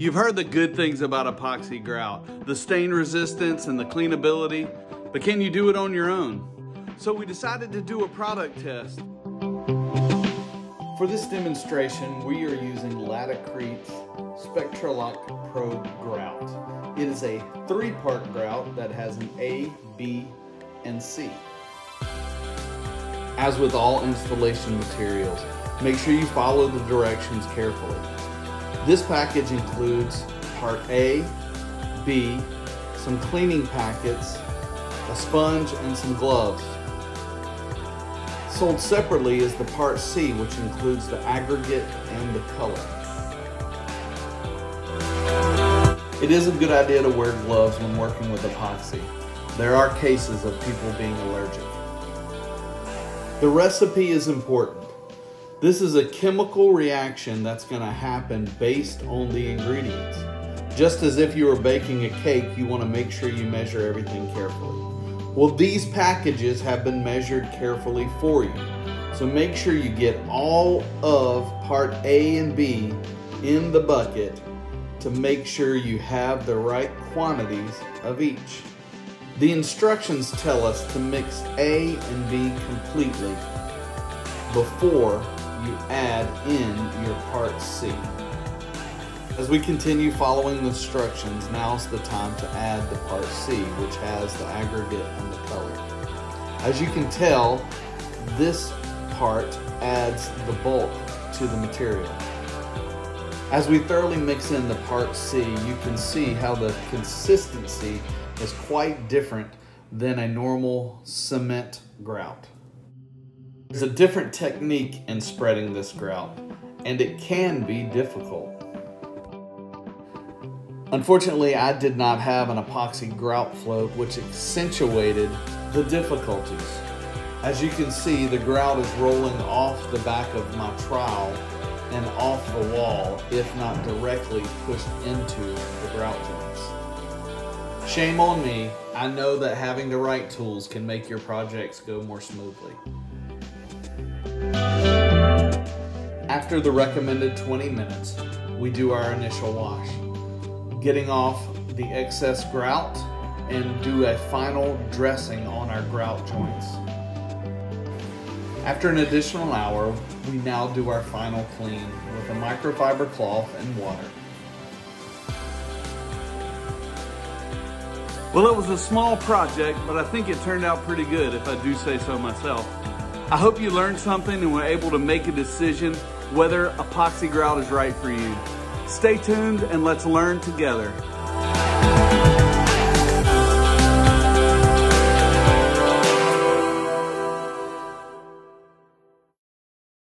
You've heard the good things about epoxy grout, the stain resistance and the cleanability, but can you do it on your own? So we decided to do a product test. For this demonstration, we are using Laticrete's Spectralock Pro grout. It is a 3-part grout that has an A, B, and C. As with all installation materials, make sure you follow the directions carefully. This package includes part A, B, some cleaning packets, a sponge, and some gloves. Sold separately is the part C, which includes the aggregate and the color. It is a good idea to wear gloves when working with epoxy. There are cases of people being allergic. The recipe is important. This is a chemical reaction that's going to happen based on the ingredients. Just as if you were baking a cake, you want to make sure you measure everything carefully. Well, these packages have been measured carefully for you. So make sure you get all of part A and B in the bucket to make sure you have the right quantities of each. The instructions tell us to mix A and B completely before you add in your part C. As we continue following the instructions, now's the time to add the part C, which has the aggregate and the color. As you can tell, this part adds the bulk to the material. As we thoroughly mix in the part C, you can see how the consistency is quite different than a normal cement grout. There's a different technique in spreading this grout, and it can be difficult. Unfortunately, I did not have an epoxy grout float, which accentuated the difficulties. As you can see, the grout is rolling off the back of my trowel and off the wall, if not directly pushed into the grout joints. Shame on me. I know that having the right tools can make your projects go more smoothly. After the recommended 20 minutes, we do our initial wash, getting off the excess grout and do a final dressing on our grout joints. After an additional hour, we now do our final clean with a microfiber cloth and water. Well, it was a small project, but I think it turned out pretty good, if I do say so myself. I hope you learned something and were able to make a decision whether epoxy grout is right for you. Stay tuned and let's learn together.